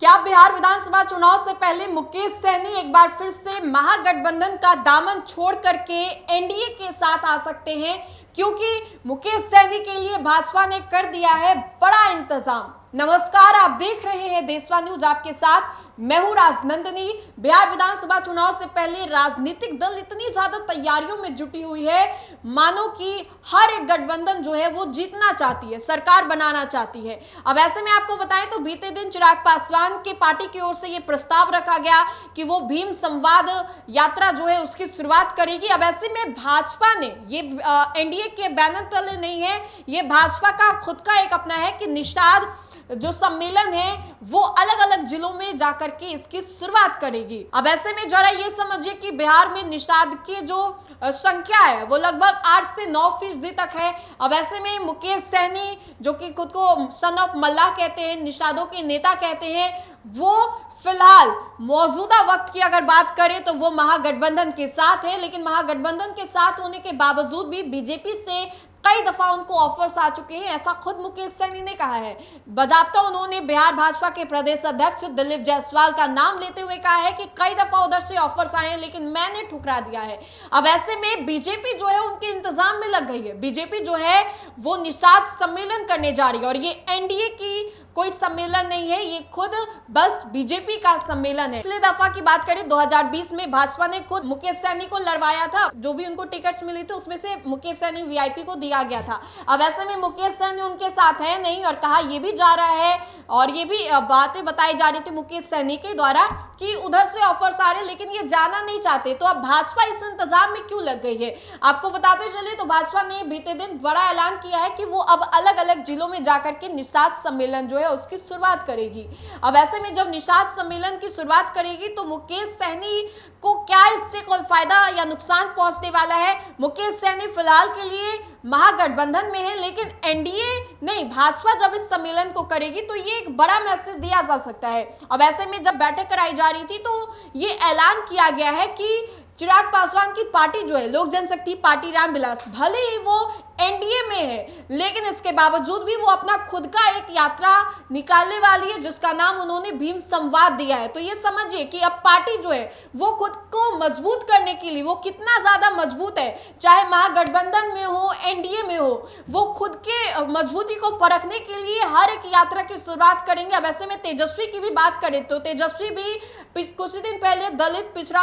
क्या बिहार विधानसभा चुनाव से पहले मुकेश सहनी एक बार फिर से महागठबंधन का दामन छोड़ करके एनडीए के साथ आ सकते हैं? क्योंकि मुकेश सहनी के लिए भाजपा ने कर दिया है बड़ा इंतजाम। नमस्कार, आप देख रहे हैं देशवा न्यूज, आपके साथ मैं हूं राजनंदिनी। बिहार विधानसभा चुनाव से पहले राजनीतिक दल इतनी ज्यादा तैयारियों में जुटी हुई है मानो कि हर एक गठबंधन जो है वो जीतना चाहती है, सरकार बनाना चाहती है। अब ऐसे में आपको बताएं तो बीते दिन चिराग पासवान के पार्टी की ओर से ये प्रस्ताव रखा गया कि वो भीम संवाद यात्रा जो है उसकी शुरुआत करेगी। अब ऐसे में भाजपा ने ये एनडीए के बैनर तले नहीं है, ये भाजपा का खुद का एक अपना है कि निषाद जो सम्मेलन है वो अलग अलग जिलों में जाकर के इसकी शुरुआत करेगी। अब ऐसे में जरा ये समझिए कि बिहार में निषाद की जो संख्या है वो लगभग 8 से 9% तक है। अब ऐसे में मुकेश सहनी जो कि खुद को सन ऑफ मल्लाह कहते हैं, निषादों के नेता कहते हैं, वो फिलहाल मौजूदा वक्त की अगर बात करें तो वो महागठबंधन के साथ है। लेकिन महागठबंधन के साथ होने के बावजूद भी बीजेपी से कई दफा उनको ऑफर्स आ चुके हैं, ऐसा खुद मुकेश सहनी ने कहा है। बजाबता उन्होंने बिहार भाजपा के प्रदेश अध्यक्ष दिलीप जायसवाल का नाम लेते हुए कहा है कि कई दफा उधर से ऑफर्स आए हैं लेकिन मैंने ठुकरा दिया है। अब ऐसे में बीजेपी जो है उनके इंतजाम में लग गई है। बीजेपी जो है वो निषाद सम्मेलन करने जा रही है और ये एनडीए की कोई सम्मेलन नहीं है, ये खुद बस बीजेपी का सम्मेलन है। पिछले दफा की बात करें 2020 में भाजपा ने खुद मुकेश सहनी को लड़वाया था, जो भी उनको टिकट्स मिली थी उसमें से मुकेश सहनी वीआईपी को दिया गया था। अब ऐसे में मुकेश सहनी उनके साथ है नहीं और कहा ये भी जा रहा है और ये भी बातें बताई जा रही थी मुकेश सहनी के द्वारा कि उधर से ऑफर्स आ रहे लेकिन ये जाना नहीं चाहते। तो अब भाजपा इस इंतजाम में क्यों लग गई है? आपको बताते चले तो भाजपा ने बीते दिन बड़ा ऐलान किया है कि वो अब अलग अलग जिलों में जाकर के निषाद सम्मेलन जो है उसकी शुरुआत करेगी। अब ऐसे में जब निषाद सम्मेलन की शुरुआत करेगी तो मुकेश सहनी को क्या इससे कोई फायदा या नुकसान पहुंचने वाला है? मुकेश सहनी फिलहाल के लिए महागठबंधन में है लेकिन एनडीए नहीं, भाजपा जब इस सम्मेलन को करेगी तो ये एक बड़ा मैसेज दिया जा सकता है। अब ऐसे में जब बैठक कराई जा रही थी तो ये ऐलान किया गया है कि चिराग पासवान की पार्टी जो है लोक जनशक्ति पार्टी रामविलास, भले ही वो एनडीए में है लेकिन इसके बावजूद भी वो अपना खुद का एक यात्रा निकालने वाली है जिसका नाम उन्होंने भीम संवाद दिया है। तो ये समझिए कि अब पार्टी जो है वो खुद को मजबूत करने के लिए वो कितना ज्यादा मजबूत है, चाहे महागठबंधन में हो एनडीए में हो, वो खुद के मजबूती को परखने के लिए हर एक यात्रा की शुरुआत करेंगे। अब ऐसे में तेजस्वी की भी बात करें तो तेजस्वी भी कुछ दिन पहले दलित पिछड़ा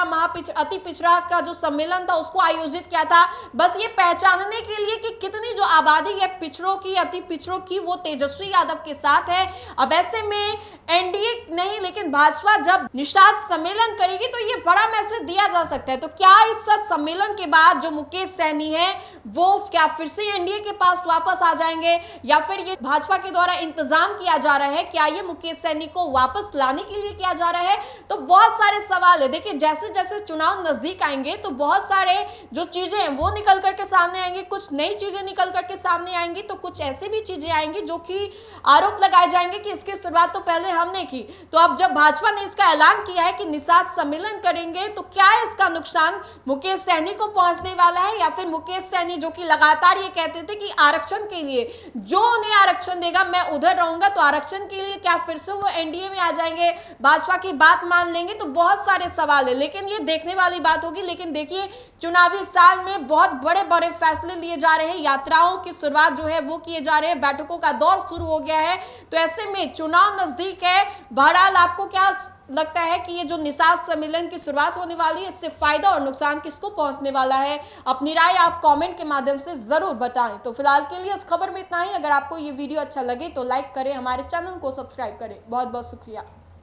अति पिछड़ा का जो सम्मेलन था उसको आयोजित किया था, बस ये पहचानने के लिए कि कितनी जो आबादी है पिछड़ों की, अति पिछड़ों की, वो तेजस्वी यादव के साथ है। अब ऐसे में एनडीए नहीं लेकिन भाजपा जब निषाद सम्मेलन करेगी तो ये बड़ा मैसेज दिया जा सकता है। तो क्या इस सम्मेलन के बाद जो मुकेश सहनी है वो क्या फिर से एनडीए के पास वापस आ जाएंगे या फिर ये भाजपा के द्वारा इंतजाम किया जा रहा है, क्या ये मुकेश सहनी को वापस लाने के लिए किया जा रहा है? तो बहुत सारे सवाल है। देखिए जैसे जैसे चुनाव नजदीक आएंगे तो बहुत सारे जो चीजें हैं वो निकल करके सामने आएंगी, कुछ नई चीजें निकल करके सामने आएंगी तो कुछ ऐसी भी चीजें आएंगी जो कि आरोप लगाए जाएंगे कि इसकी शुरुआत तो पहले हमने की। तो अब जब भाजपा ने इसका ऐलान किया है कि निषाद सम्मेलन करेंगे तो क्या इसका नुकसान मुकेश सहनी को पहुंचने वाला है या फिर मुकेश सहनी जो कि लगातार ये कहते थे कि आरक्षण के लिए जो उन्हें आरक्षण देगा मैं उधर रहूंगा, तो आरक्षण के लिए क्या फिर से वो एनडीए में आ जाएंगे, भाजपा की बात मान लेंगे? तो बहुत सारे सवाल है लेकिन ये देखने वाली बात होगी। लेकिन देखिए चुनावी साल में बहुत बड़े बड़े फैसले लिए जा रहे हैं, यात्राओं की शुरुआत जो है वो किए जा रहे हैं, बैठकों का दौर शुरू हो गया है। तो ऐसे में चुनाव नजदीक है। बहरहाल आपको क्या लगता है कि ये जो निषाद सम्मेलन की शुरुआत होने वाली है इससे फायदा और नुकसान किसको पहुंचने वाला है? अपनी राय आप कमेंट के माध्यम से जरूर बताएं। तो फिलहाल के लिए इस खबर में इतना ही। अगर आपको ये वीडियो अच्छा लगे तो लाइक करें, हमारे चैनल को सब्सक्राइब करें। बहुत बहुत शुक्रिया।